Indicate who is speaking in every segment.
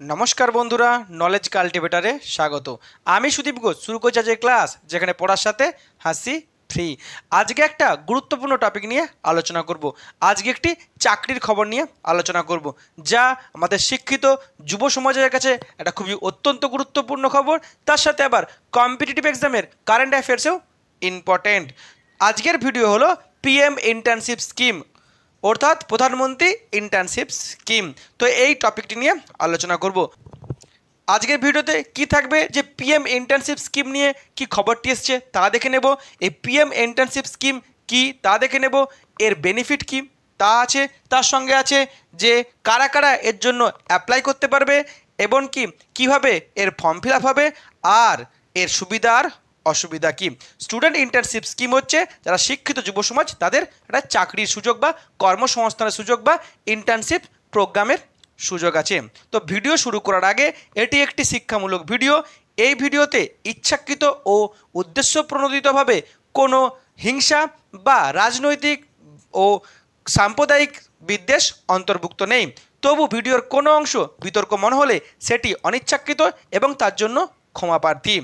Speaker 1: নমস্কার বন্ধুরা, নলেজ কাল্টিভেটারে স্বাগত। আমি সুদীপ ঘোষ শুরু করছি আজকে ক্লাস, যেখানে পড়ার সাথে হাসি ফ্রি। আজকে একটা গুরুত্বপূর্ণ টপিক নিয়ে আলোচনা করব। আজকে একটি চাকরির খবর নিয়ে আলোচনা করব, যা আমাদের শিক্ষিত যুব সমাজের কাছে একটা খুবই অত্যন্ত গুরুত্বপূর্ণ খবর। তার সাথে আবার কম্পিটিটিভ এক্সামের কারেন্ট অ্যাফেয়ার্সেও ইম্পর্টেন্ট। আজকের ভিডিও হলো পিএম ইন্টার্নশিপ স্কিম, অর্থাৎ প্রধানমন্ত্রী ইন্টার্নশিপ স্কিম। তো এই টপিকটি নিয়ে আলোচনা করব। আজকের ভিডিওতে কি থাকবে, যে পিএম ইন্টার্নশিপ স্কিম নিয়ে কি খবরটি এসছে তা দেখে নেব। এই পিএম ইন্টার্নশিপ স্কিম কি তা দেখে নেব। এর বেনিফিট কি তা আছে, তার সঙ্গে আছে যে কারা কারা এর জন্য অ্যাপ্লাই করতে পারবে, এবং কি কিভাবে এর ফর্ম ফিল আপ হবে, আর এর সুবিধা আর অসুবিধা কি। স্টুডেন্ট ইন্টার্নশিপ স্কিম হচ্ছে যারা শিক্ষিত যুব সমাজ তাদের একটা চাকরির সুযোগ বা কর্মসংস্থানের সুযোগ বা ইন্টার্নশিপ প্রোগ্রামের সুযোগ আছে। তো ভিডিও শুরু করার আগে, এটি একটি শিক্ষামূলক ভিডিও। এই ভিডিওতে ইচ্ছাকৃত ও উদ্দেশ্যপ্রণোদিতভাবে কোনো হিংসা বা রাজনৈতিক ও সাম্প্রদায়িক বিদ্বেষ অন্তর্ভুক্ত নেই। তবু ভিডিওর কোনো অংশ বিতর্ক মনে হলে সেটি অনিচ্ছাকৃত এবং তার জন্য ক্ষমাপ্রার্থী।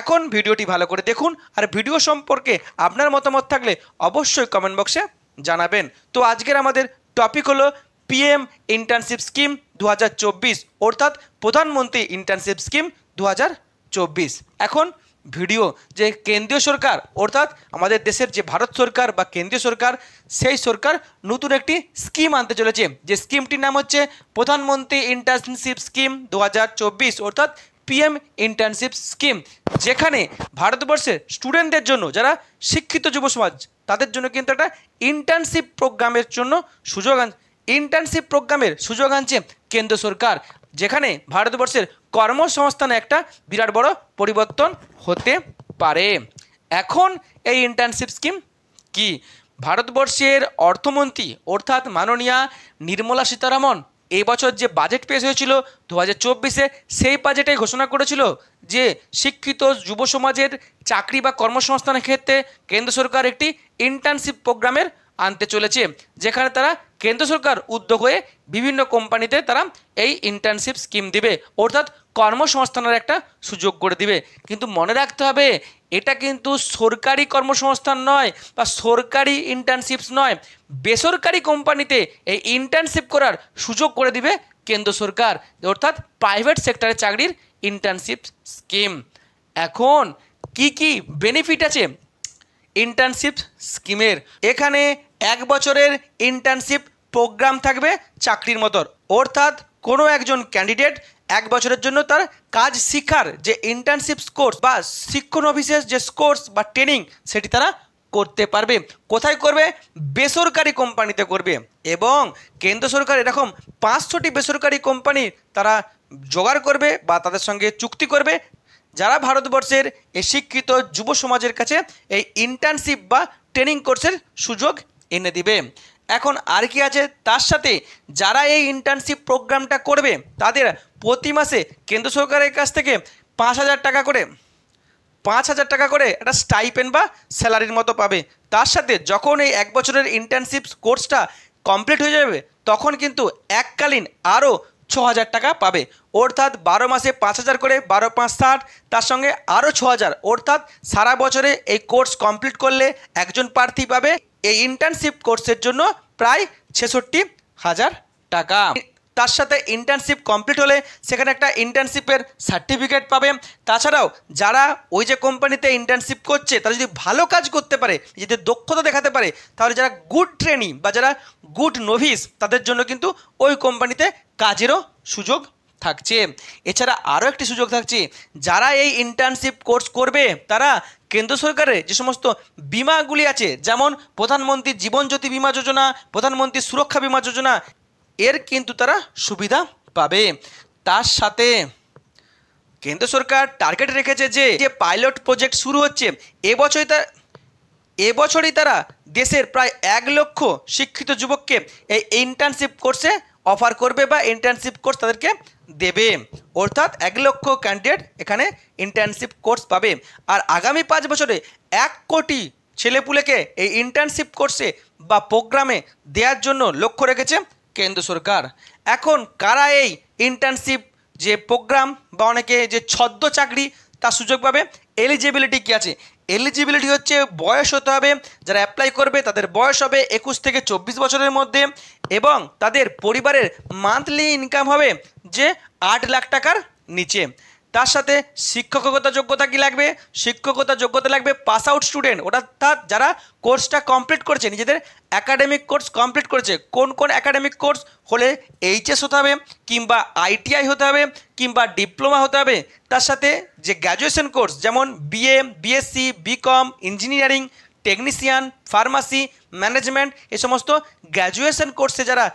Speaker 1: এখন ভিডিওটি ভালো করে দেখুন, আর ভিডিও সম্পর্কে আপনার মতামত থাকলে অবশ্যই কমেন্ট বক্সে জানাবেন। তো আজকের আমাদের টপিক হলো পিএম ইন্টার্নশিপ স্কিম 2024, অর্থাৎ প্রধানমন্ত্রী ইন্টার্নশিপ স্কিম 2024। এখন ভিডিও যে কেন্দ্রীয় সরকার, অর্থাৎ আমাদের দেশের যে ভারত সরকার বা কেন্দ্রীয় সরকার, সেই সরকার নতুন একটি স্কিম আনতে চলেছে। যে স্কিমটির নাম হচ্ছে প্রধানমন্ত্রী ইন্টার্নশিপ স্কিম 2024, অর্থাৎ পিএম ইন্টার্নশিপ স্কিম, যেখানে ভারতবর্ষের স্টুডেন্টদের জন্য, যারা শিক্ষিত যুব সমাজ, তাদের জন্য কিন্তু একটা ইন্টার্নশিপ প্রোগ্রামের জন্য ইন্টার্নশিপ প্রোগ্রামের সুযোগ আনছে কেন্দ্র সরকার, যেখানে ভারতবর্ষের কর্মসংস্থানে একটা বিরাট বড় পরিবর্তন হতে পারে। এখন এই ইন্টার্নশিপ স্কিম কি, ভারতবর্ষের অর্থমন্ত্রী অর্থাৎ মাননীয়া নির্মলা সীতারামন এই বছর যে বাজেট পেশ হয়েছিল 2024-এ, সেই বাজেটে ঘোষণা করেছিল যে শিক্ষিত যুব সমাজের চাকরি বা কর্মসংস্থানের ক্ষেত্রে কেন্দ্র সরকার একটি ইন্টার্নশিপ প্রোগ্রামের আনতে চলেছে, যেখানে তারা কেন্দ্র সরকার উদ্যোগ হয়ে বিভিন্ন কোম্পানিতে তারা এই ইন্টার্নশিপ স্কিম দিবে, অর্থাৎ কর্মসংস্থানের একটা সুযোগ করে দিবে। কিন্তু মনে রাখতে হবে, এটা কিন্তু সরকারি কর্মসংস্থান নয় বা সরকারি ইন্টার্নশিপস নয়, বেসরকারি কোম্পানিতে এই ইন্টার্নশিপ করার সুযোগ করে দিবে কেন্দ্র সরকার, অর্থাৎ প্রাইভেট সেক্টরের চাকরির ইন্টার্নশিপ স্কিম। এখন কি কি বেনিফিট আছে ইন্টার্নশিপ স্কিমের? এখানে 1 বছরের ইন্টার্নশিপ প্রোগ্রাম থাকবে চাকরির মতন, অর্থাৎ কোনো একজন ক্যান্ডিডেট 1 বছরের জন্য তার কাজ শিক্ষার যে ইন্টার্নশিপ কোর্স বা শিক্ষানবিশেষ যে কোর্স বা ট্রেনিং, সেটি তারা করতে পারবে। কোথায় করবে? বেসরকারি কোম্পানিতে করবে। এবং কেন্দ্র সরকার এরকম 500টি বেসরকারি কোম্পানি তারা জোগাড় করবে বা তাদের সঙ্গে চুক্তি করবে, যারা ভারতবর্ষের এই শিক্ষিত যুব সমাজের কাছে এই ইন্টার্নশিপ বা ট্রেনিং কোর্সের সুযোগ এনে দিবে। এখন আর কি আছে তার সাথে, যারা এই ইন্টার্নশিপ প্রোগ্রামটা করবে তাদের প্রতি মাসে কেন্দ্র সরকারের কাছ থেকে 5,000 টাকা করে একটা স্টাইপেন্ড বা স্যালারির মতো পাবে। তার সাথে যখন এই 1 বছরের ইন্টার্নশিপ কোর্সটা কমপ্লিট হয়ে যাবে, তখন কিন্তু এককালীন আরও 6,000 টাকা পাবে, অর্থাৎ 12 মাসে 5,000 করে, 12 5 60, তার সঙ্গে আরও 6,000, অর্থাৎ সারা বছরে এই কোর্স কমপ্লিট করলে একজন প্রার্থী পাবে এই ইন্টার্নশিপ কোর্সের জন্য প্রায় 66,000 টাকা। তার সাথে ইন্টার্নশিপ কমপ্লিট হলে সেখানে একটা ইন্টার্নশিপের সার্টিফিকেট পাবে। তাছাড়াও যারা ওই যে কোম্পানিতে ইন্টার্নশিপ করছে, তারা যদি ভালো কাজ করতে পারে, যদি দক্ষতা দেখাতে পারে, তাহলে যারা গুড ট্রেনি বা যারা গুড নোভিস, তাদের জন্য কিন্তু ওই কোম্পানিতে কাজেরও সুযোগ থাকছে। এছাড়া আরও একটি সুযোগ থাকছে, যারা এই ইন্টার্নশিপ কোর্স করবে তারা কেন্দ্র সরকারের যে সমস্ত বিমাগুলি আছে, যেমন প্রধানমন্ত্রী জীবন জ্যোতি বিমা যোজনা, প্রধানমন্ত্রী সুরক্ষা বিমা যোজনা, এর কিন্তু তারা সুবিধা পাবে। তার সাথে কেন্দ্র সরকার টার্গেট রেখেছে যে পাইলট প্রজেক্ট শুরু হচ্ছে এবছরই তারা দেশের প্রায় 1 লক্ষ শিক্ষিত যুবককে এই ইন্টার্নশিপ কোর্সে অফার করবে বা ইন্টার্নশিপ কোর্স তাদেরকে দেবে, অর্থাৎ 1 লক্ষ ক্যান্ডিডেট এখানে ইন্টার্নশিপ কোর্স পাবে। আর আগামী 5 বছরে 1 কোটি ছেলেপুলেকে এই ইন্টার্নশিপ কোর্সে বা প্রোগ্রামে দেওয়ার জন্য লক্ষ্য রেখেছে কেন্দ্র সরকার। এখন কারা এই ইন্টার্নশিপ যে প্রোগ্রাম বা অনেকে যে ছদ্ম চাকরি তার সুযোগ পাবে। এলিজিবিলিটি কী আছে? এলিজিবিলিটি হচ্ছে বয়স হতে হবে, যারা অ্যাপ্লাই করবে তাদের বয়স হবে 21 থেকে 24 বছরের মধ্যে, এবং তাদের পরিবারের মান্থলি ইনকাম হবে যে 8 লাখ টাকার নিচে। তার সাথে শিক্ষকতা যোগ্যতা কি লাগবে? শিক্ষকতা যোগ্যতা লাগবে পাস আউট স্টুডেন্ট, অর্থাৎ যারা কোর্সটা কমপ্লিট করেছে, নিজেদের একাডেমিক কোর্স কমপ্লিট করেছে। কোন কোন একাডেমিক কোর্স হলে? এইচএস হতে হবে, কিংবা আইটিআই হতে হবে, কিংবা ডিপ্লোমা হতে হবে। তার সাথে যে গ্র্যাজুয়েশন কোর্স যেমন BA, BSc, BCom, engineering, technician, pharmacy, management, এই সমস্ত গ্র্যাজুয়েশন কোর্সে যারা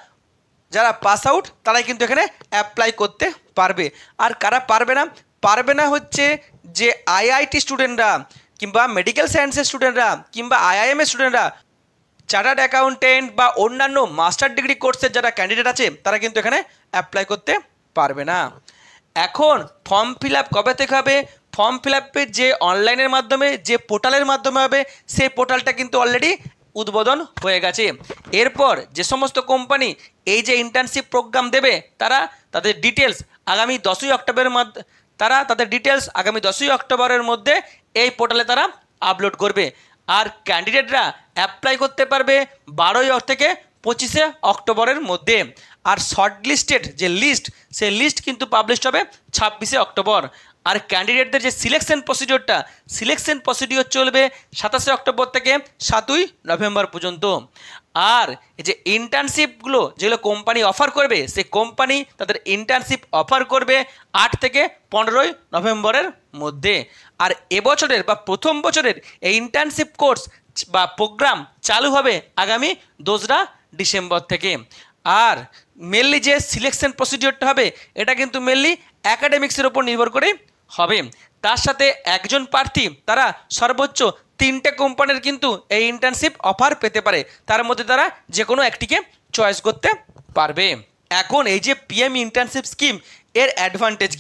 Speaker 1: যারা পাস আউট তারাই কিন্তু এখানে অ্যাপ্লাই করতে পারবে। আর কারা পারবে না? পারবে না হচ্ছে যে আইআইটি স্টুডেন্টরা, কিংবা মেডিকেল সায়েন্সের স্টুডেন্টরা, কিংবা আইআইএমের স্টুডেন্টরা, চার্টার্ড অ্যাকাউন্টেন্ট বা অন্যান্য মাস্টার ডিগ্রি কোর্সের যারা ক্যান্ডিডেট আছে তারা কিন্তু এখানে অ্যাপ্লাই করতে পারবে না। এখন ফর্ম ফিল আপ কবে থেকে হবে? ফর্ম ফিল আপের যে অনলাইনের মাধ্যমে যে পোর্টালের মাধ্যমে হবে, সেই পোর্টালটা কিন্তু অলরেডি উদ্বোধন হয়ে গেছে। এরপর যে সমস্ত কোম্পানি এই যে ইন্টার্নশিপ প্রোগ্রাম দেবে তারা তাদের ডিটেলস আগামী 10ই অক্টোবরের মধ্যে এই পোর্টালে তারা আপলোড করবে। আর ক্যান্ডিডেটরা অ্যাপ্লাই করতে পারবে 12 থেকে 25 অক্টোবরের মধ্যে। আর শর্ট লিস্টেড যে লিস্ট, সেই লিস্ট কিন্তু পাবলিশ হবে 26 অক্টোবর। আর ক্যান্ডিডেটদের যে সিলেকশন প্রসিডিওর চলবে 27 অক্টোবর থেকে 7ই নভেম্বর পর্যন্ত। আর এই যে ইন্টার্নশিপগুলো যেগুলো কোম্পানি অফার করবে, সেই কোম্পানি তাদের ইন্টার্নশিপ অফার করবে 8 থেকে 15ই নভেম্বরের মধ্যে। আর এবছরের বা প্রথম বছরের এই ইন্টার্নশিপ কোর্স বা প্রোগ্রাম চালু হবে আগামী 2রা ডিসেম্বর থেকে। আর মেনলি যে সিলেকশন প্রসিডিওরটা হবে এটা কিন্তু মেনলি অ্যাকাডেমিক্সের ওপর নির্ভর করে হবে। তার সাথে একজন প্রার্থী তারা সর্বোচ্চ 3টে কোম্পানির কিন্তু এই ইন্টার্নশিপ অফার পেতে পারে, তার মধ্যে তারা যে কোনো একটিকে চয়েস করতে পারবে। এখন এই যে পিএম ইন্টার্নশিপ স্কিম, এর অ্যাডভান্টেজ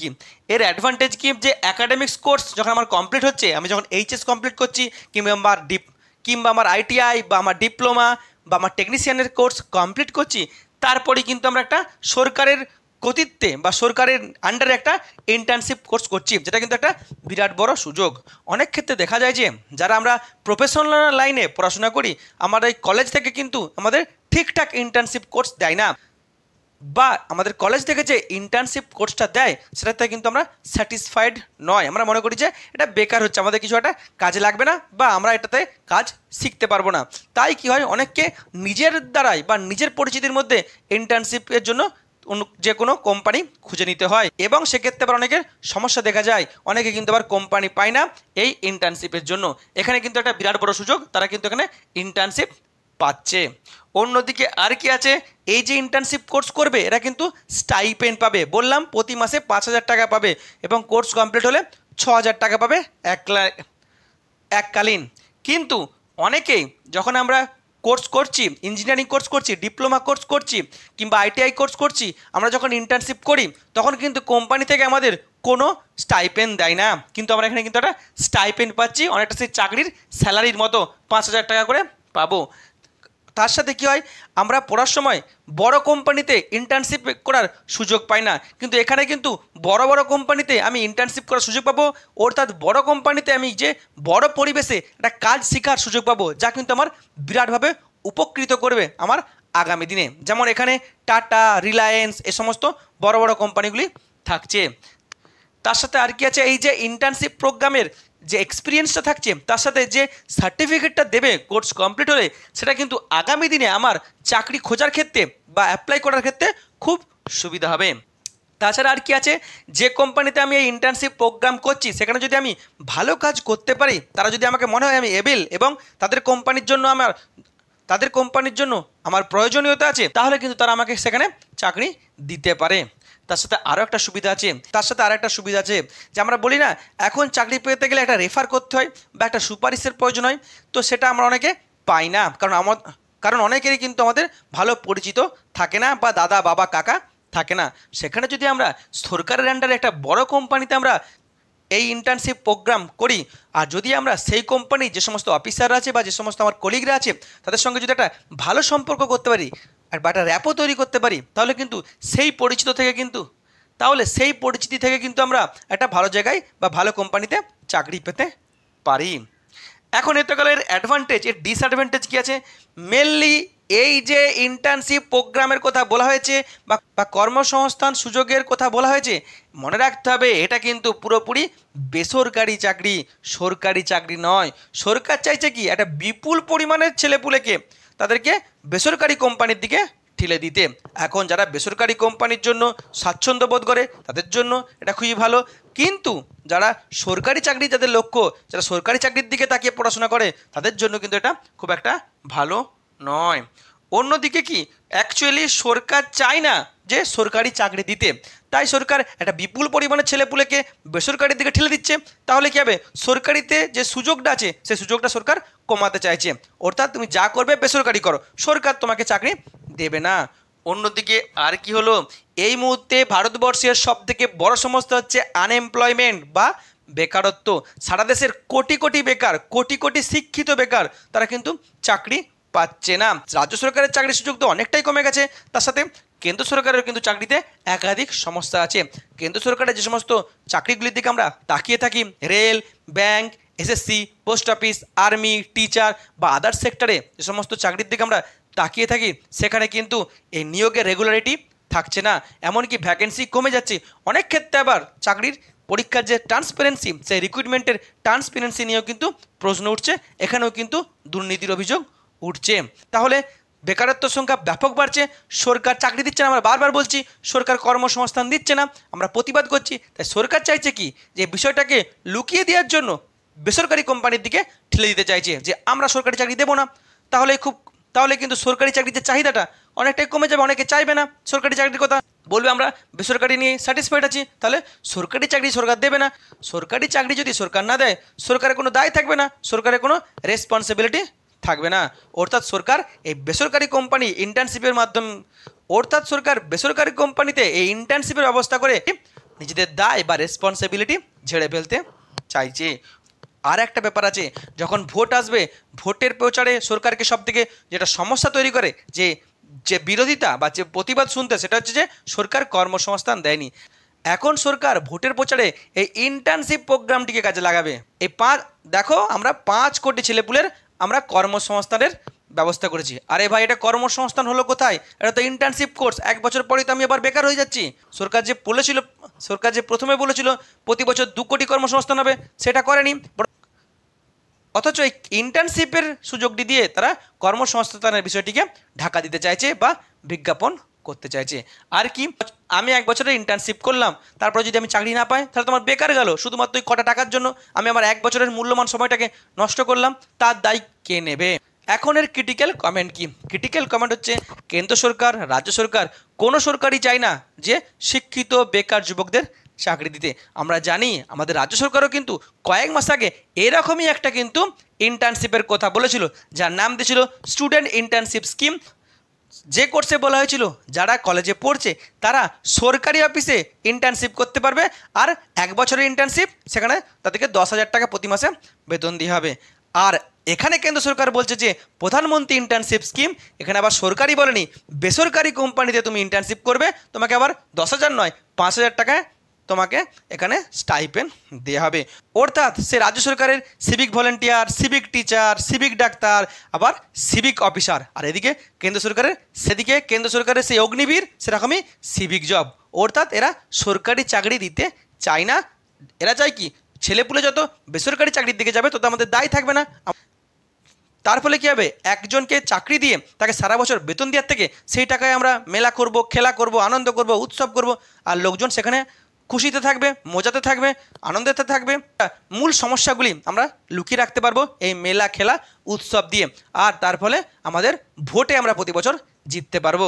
Speaker 1: কি? যে অ্যাকাডেমিক্স কোর্স যখন আমার কমপ্লিট হচ্ছে, আমি যখন এইচএস কমপ্লিট করছি, কিংবা আমার আইটিআই বা আমার ডিপ্লোমা বা আমার টেকনিশিয়ানের কোর্স কমপ্লিট করছি, তারপরে কিন্তু আমরা একটা সরকারের কর্তৃত্বে বা সরকারের আন্ডারে একটা ইন্টার্নশিপ কোর্স করছি, যেটা কিন্তু একটা বিরাট বড় সুযোগ। অনেক ক্ষেত্রে দেখা যায় যে যারা আমরা প্রফেশনাল লাইনে পড়াশোনা করি, আমাদের কলেজ থেকে কিন্তু আমাদের ঠিকঠাক ইন্টার্নশিপ কোর্স দেয় না, বা আমাদের কলেজ থেকে যে ইন্টার্নশিপ কোর্সটা দেয় সেটাতে কিন্তু আমরা স্যাটিসফাইড নয়। আমরা মনে করি যে এটা বেকার হচ্ছে, আমাদের কিছু একটা কাজে লাগবে না, বা আমরা এটাতে কাজ শিখতে পারবো না। তাই কি হয়, অনেককে নিজের দ্বারাই বা নিজের পরিচিতির মধ্যে ইন্টার্নশিপের জন্য যে কোনো কোম্পানি খুঁজে নিতে হয়, এবং সেক্ষেত্রে আবার অনেকের সমস্যা দেখা যায়। অনেকে কিন্তু আবার কোম্পানি পায় না এই ইন্টার্নশিপের জন্য। এখানে কিন্তু একটা বিরাট বড় সুযোগ, তারা কিন্তু এখানে ইন্টার্নশিপ পাচ্ছে। অন্যদিকে আর কি আছে, এই যে ইন্টার্নশিপ কোর্স করবে এরা কিন্তু স্টাইপেন্ড পাবে। বললাম প্রতি মাসে 5,000 টাকা পাবে, এবং কোর্স কমপ্লিট হলে 6,000 টাকা পাবে এককালীন। কিন্তু অনেকেই যখন আমরা কোর্স করছি, ইঞ্জিনিয়ারিং কোর্স করছি, ডিপ্লোমা কোর্স করছি, কিংবা আইটিআই কোর্স করছি, আমরা যখন ইন্টার্নশিপ করি তখন কিন্তু কোম্পানি থেকে আমাদের কোনো স্টাইপেন্ড দেয় না, কিন্তু আমরা এখানে কিন্তু একটা স্টাইপেন্ড পাচ্ছি, অনেকটা সেই চাকরির স্যালারির মতো 5,000 টাকা করে পাবো। তার সাথে কী হয়, আমরা পড়ার সময় বড় কোম্পানিতে ইন্টার্নশিপ করার সুযোগ পাই না, কিন্তু এখানে কিন্তু বড় বড় কোম্পানিতে আমি ইন্টার্নশিপ করার সুযোগ পাবো, অর্থাৎ বড় কোম্পানিতে আমি যে বড় পরিবেশে একটা কাজ শেখার সুযোগ পাবো, যা কিন্তু আমার বিরাটভাবে উপকৃত করবে আমার আগামী দিনে। যেমন এখানে টাটা, রিলায়েন্স, এ সমস্ত বড় বড় কোম্পানিগুলি থাকছে। তার সাথে আর কি আছে, এই যে ইন্টার্নশিপ প্রোগ্রামের যে এক্সপিরিয়েন্সটা থাকছে, তার সাথে যে সার্টিফিকেটটা দেবে কোর্স কমপ্লিট হলে, সেটা কিন্তু আগামী দিনে আমার চাকরি খোঁজার ক্ষেত্রে বা অ্যাপ্লাই করার ক্ষেত্রে খুব সুবিধা হবে। তাছাড়া আর কি আছে, যে কোম্পানিতে আমি এই ইন্টার্নশিপ প্রোগ্রাম করছি সেখানে যদি আমি ভালো কাজ করতে পারি, তারা যদি আমাকে মনে হয় আমি এবেল এবং তাদের কোম্পানির জন্য আমার প্রয়োজনীয়তা আছে, তাহলে কিন্তু তারা আমাকে সেখানে চাকরি দিতে পারে। তার সাথে আরও একটা সুবিধা আছে, যে আমরা বলি না, এখন চাকরি পেতে গেলে একটা রেফার করতে হয় বা একটা সুপারিশের প্রয়োজন হয়, তো সেটা আমরা অনেকে পাই না, কারণ অনেকেরই কিন্তু আমাদের ভালো পরিচিত থাকে না, বা দাদা, বাবা, কাকা থাকে না। সেখানে যদি আমরা সরকারের আন্ডারে একটা বড় কোম্পানিতে আমরা এই ইন্টার্নশিপ প্রোগ্রাম করি, আর যদি আমরা সেই কোম্পানি যে সমস্ত অফিসাররা আছে বা যে সমস্ত আমার কলিগরা আছে তাদের সঙ্গে যদি একটা ভালো সম্পর্ক করতে পারি, আর বা একটা র্যাপও তৈরি করতে পারি, তাহলে কিন্তু সেই পরিচিত থেকে কিন্তু তাহলে সেই পরিচিতি থেকে কিন্তু আমরা একটা ভালো জায়গায় বা ভালো কোম্পানিতে চাকরি পেতে পারি। এখন এত গেল এর অ্যাডভান্টেজ। এর ডিসঅ্যাডভান্টেজ কী আছে? মেনলি এই যে ইন্টার্নশিপ প্রোগ্রামের কথা বলা হয়েছে বা কর্মসংস্থান সুযোগের কথা বলা হয়েছে, মনে রাখতে হবে এটা কিন্তু পুরোপুরি বেসরকারি চাকরি, সরকারি চাকরি নয়। সরকার চাইছে কি একটা বিপুল পরিমাণের ছেলেপুলেকে তাদেরকে বেসরকারি কোম্পানির দিকে ঠেলে দিতে। এখন যারা বেসরকারি কোম্পানির জন্য স্বাচ্ছন্দ্য বোধ করে তাদের জন্য এটা খুবই ভালো, কিন্তু যারা সরকারি চাকরি যাদের লক্ষ্য, যারা সরকারি চাকরির দিকে তাকিয়ে পড়াশোনা করে তাদের জন্য কিন্তু এটা খুব একটা ভালো নয়। অন্যদিকে কি অ্যাকচুয়ালি সরকার চায় না যে সরকারি চাকরি দিতে, তাই সরকার একটা বিপুল পরিমাণে ছেলেপুলেকে বেসরকারির দিকে ঠেলে দিচ্ছে। তাহলে কী হবে? সরকারিতে যে সুযোগটা আছে সেই সুযোগটা সরকার কমাতে চাইছে, অর্থাৎ তুমি যা করবে বেসরকারি করো, সরকার তোমাকে চাকরি দেবে না। অন্যদিকে আর কি হলো, এই মুহূর্তে ভারতবর্ষের সবথেকে বড় সমস্যা হচ্ছে আনএমপ্লয়মেন্ট বা বেকারত্ব। সারা দেশের কোটি কোটি বেকার, কোটি কোটি শিক্ষিত বেকার, তারা কিন্তু চাকরি পাচ্ছে না। রাজ্য সরকারের চাকরির সুযোগ তো অনেকটাই কমে গেছে, তার সাথে কেন্দ্র সরকারের কিন্তু চাকরিতে একাধিক সমস্যা আছে। কেন্দ্র সরকারের যে সমস্ত চাকরিগুলির দিকে আমরা তাকিয়ে থাকি, rail, bank, SSC, post office, army, teacher বা আদার্স সেক্টরে যে সমস্ত চাকরির দিকে আমরা তাকিয়ে থাকি, সেখানে কিন্তু এই নিয়োগের রেগুলারিটি থাকছে না, এমনকি ভ্যাকেন্সি কমে যাচ্ছে। অনেক ক্ষেত্রে আবার চাকরির পরীক্ষার যে ট্রান্সপারেন্সি, সেই রিক্রুটমেন্টের ট্রান্সপারেন্সি নিয়েও কিন্তু প্রশ্ন উঠছে, এখানেও কিন্তু দুর্নীতির অভিযোগ উঠছে। তাহলে বেকারত্ব সংখ্যা ব্যাপক বাড়ছে, সরকার চাকরি দিচ্ছে না, আমরা বারবার বলছি সরকার কর্মসংস্থান দিচ্ছে না, আমরা প্রতিবাদ করছি। তাই সরকার চাইছে কি যে বিষয়টাকে লুকিয়ে দেওয়ার জন্য বেসরকারি কোম্পানির দিকে ঠেলে দিতে চাইছে যে আমরা সরকারি চাকরি দেবো না। তাহলে কিন্তু সরকারি চাকরির যে চাহিদাটা অনেকটাই কমে যাবে, অনেকে চাইবে না সরকারি চাকরির কথা, বলবে আমরা বেসরকারি নিয়ে স্যাটিসফাইড আছি। তাহলে সরকারি চাকরি সরকার দেবে না। সরকারি চাকরি যদি সরকার না দেয়, সরকারের কোনো দায় থাকবে না, সরকারের কোনো রেসপন্সিবিলিটি থাকবে না। অর্থাৎ সরকার এই বেসরকারি কোম্পানি ইন্টার্নশিপের মাধ্যমে, অর্থাৎ সরকার বেসরকারি কোম্পানিতে এই ইন্টার্নশিপের ব্যবস্থা করে নিজেদের দায় বা রেসপন্সিবিলিটি ঝেড়ে ফেলতে চাইছে। আর একটা ব্যাপার আছে, যখন ভোট আসবে, ভোটের প্রচারে সরকারকে সবথেকে যেটা সমস্যা তৈরি করে, যে যে বিরোধিতা বা যে প্রতিবাদ শুনতে, সেটা হচ্ছে যে সরকার কর্মসংস্থান দেয়নি। এখন সরকার ভোটের প্রচারে এই ইন্টার্নশিপ প্রোগ্রামটিকে কাজে লাগাবে। দেখো আমরা 5 কোটি ছেলেপুলের আমরা কর্মসংস্থানের ব্যবস্থা করেছি। আরে ভাই, এটা কর্মসংস্থান হলো কোথায়? এটা তো ইন্টার্নশিপ কোর্স, 1 বছর পরেই তো আমি আবার বেকার হয়ে যাচ্ছি। সরকার যে প্রথমে বলেছিল প্রতি বছর 2 কোটি কর্মসংস্থান হবে, সেটা করেনি। অথচ এই ইন্টার্নশিপের সুযোগটি দিয়ে তারা কর্মসংস্থানের বিষয়টিকে ঢাকা দিতে চাইছে বা বিজ্ঞাপন করতে চাইছে। আর কি, আমি 1 বছরের ইন্টার্নশিপ করলাম, তারপর যদি আমি চাকরি না পাই, তাহলে তোমার বেকার গেল। শুধুমাত্র ওই কটা টাকার জন্য আমি আমার 1 বছরের মূল্যবান সময়টাকে নষ্ট করলাম, তার দায় কে নেবে? এখন এর ক্রিটিক্যাল কমেন্ট কি? ক্রিটিক্যাল কমেন্ট হচ্ছে, কেন্দ্র সরকার, রাজ্য সরকার, কোনো সরকারই চায় না যে শিক্ষিত বেকার যুবকদের চাকরি দিতে। আমরা জানি আমাদের রাজ্য সরকারও কিন্তু কয়েক মাস আগে এরকমই একটা কিন্তু ইন্টার্নশিপের কথা বলেছিল, যার নাম দিয়েছিল স্টুডেন্ট ইন্টার্নশিপ স্কিম। যে কোর্সে বলা হয়েছিল যারা কলেজে পড়ছে তারা সরকারি অফিসে ইন্টার্নশিপ করতে পারবে, আর 1 বছরের ইন্টার্নশিপ, সেখানে তাদেরকে 10,000 টাকা প্রতি মাসে বেতন দিয়ে হবে। আর এখানে কেন্দ্র সরকার বলছে যে প্রধানমন্ত্রী ইন্টার্নশিপ স্কিম, এখানে আবার সরকারি বলেনি, বেসরকারি কোম্পানিতে তুমি ইন্টার্নশিপ করবে, তোমাকে আবার 10,000 নয় 5,000 টাকায় তোমাকে এখানে স্টাইপেন্ড দেওয়া হবে। অর্থাৎ সে রাজ্য সরকারের civic volunteer, civic teacher, civic doctor, আবার সিভিক অফিসার, আর এদিকে কেন্দ্র সরকারের সেই অগ্নিবীর, সেরকমই সিভিক জব। অর্থাৎ এরা সরকারি চাকরি দিতে চায় না। এরা চায় কি, ছেলেপুলে যত বেসরকারি চাকরির দিকে যাবে তত আমাদের দায় থাকবে না। তার ফলে কী হবে, একজনকে চাকরি দিয়ে তাকে সারা বছর বেতন দেওয়ার থেকে সেই টাকায় আমরা মেলা করব, খেলা করব, আনন্দ করব, উৎসব করব, আর লোকজন সেখানে খুশিতে থাকবে, মজাতে থাকবে, আনন্দেতে থাকবে। মূল সমস্যাগুলি আমরা লুকিয়ে রাখতে পারবো এই মেলা, খেলা, উৎসব দিয়ে, আর তার ফলে আমাদের ভোটে আমরা প্রতি বছর জিততে পারবো।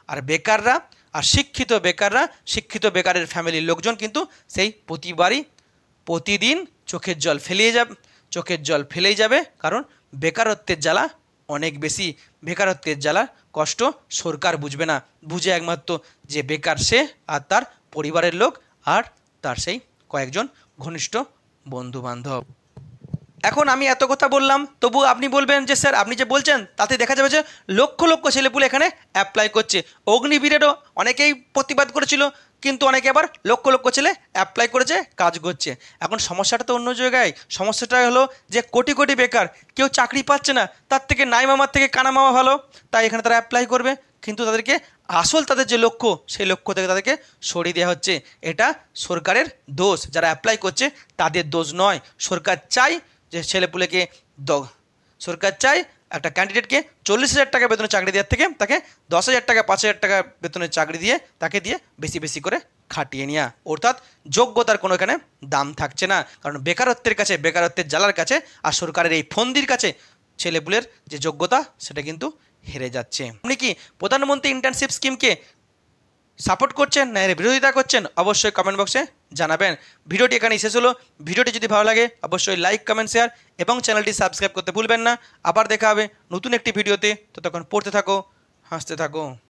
Speaker 1: আর বেকাররা, আর শিক্ষিত বেকারের ফ্যামিলির লোকজন কিন্তু সেই প্রতিদিন চোখের জল ফেলেই যাবে, কারণ বেকারত্বের জ্বালা অনেক বেশি। বেকারত্বের জ্বালা কষ্ট সরকার বুঝবে না, বুঝে একমাত্র যে বেকার সে আর তার পরিবারের লোক আর তার সেই কয়েকজন ঘনিষ্ঠ বন্ধুবান্ধব। এখন আমি এত কথা বললাম, তবু আপনি বলবেন যে স্যার আপনি যে বলছেন তাতে দেখা যাবে যে লক্ষ লক্ষ ছেলেপুলে এখানে অ্যাপ্লাই করছে। অগ্নিবীরেরও অনেকেই প্রতিবাদ করেছিল, কিন্তু অনেকে আবার লক্ষ লক্ষ ছেলে অ্যাপ্লাই করেছে, কাজ করছে। এখন সমস্যাটা তো অন্য জায়গায়। সমস্যাটা হলো যে কোটি কোটি বেকার, কেউ চাকরি পাচ্ছে না, তার থেকে নাই মামার থেকে কানা মামা ভালো, তাই এখানে তারা অ্যাপ্লাই করবে। কিন্তু তাদেরকে আসল তাদের যে লক্ষ্য, সেই লক্ষ্য থেকে তাদেরকে সরিয়ে দেওয়া হচ্ছে। এটা সরকারের দোষ, যারা অ্যাপ্লাই করছে তাদের দোষ নয়। সরকার চাই যে ছেলেপুলেকে সরকার চাই একটা ক্যান্ডিডেটকে 40,000 টাকা বেতনে চাকরি দেওয়ার থেকে তাকে 10,000 টাকা 5,000 টাকা বেতনের চাকরি দিয়ে তাকে দিয়ে বেশি বেশি করে খাটিয়ে নেওয়া। অর্থাৎ যোগ্যতার কোনো এখানে দাম থাকছে না, কারণ বেকারত্বের কাছে, বেকারত্বের জ্বালার কাছে আর সরকারের এই ফন্দির কাছে ছেলেপুলের যে যোগ্যতা সেটা কিন্তু হেরে যাচ্ছে। আপনি কি প্রধানমন্ত্রী ইন্টার্নশিপ স্কিমকে সাপোর্ট করছেন না এর বিরোধিতা করছেন? অবশ্যই কমেন্ট বক্সে জানাবেন। ভিডিওটি এখানেই শেষ হলো। ভিডিওটি যদি ভালো লাগে অবশ্যই লাইক, কমেন্ট, শেয়ার এবং চ্যানেলটি সাবস্ক্রাইব করতে ভুলবেন না। আবার দেখা হবে নতুন একটি ভিডিওতে। ততক্ষণ পড়তে থাকো, হাসতে থাকো।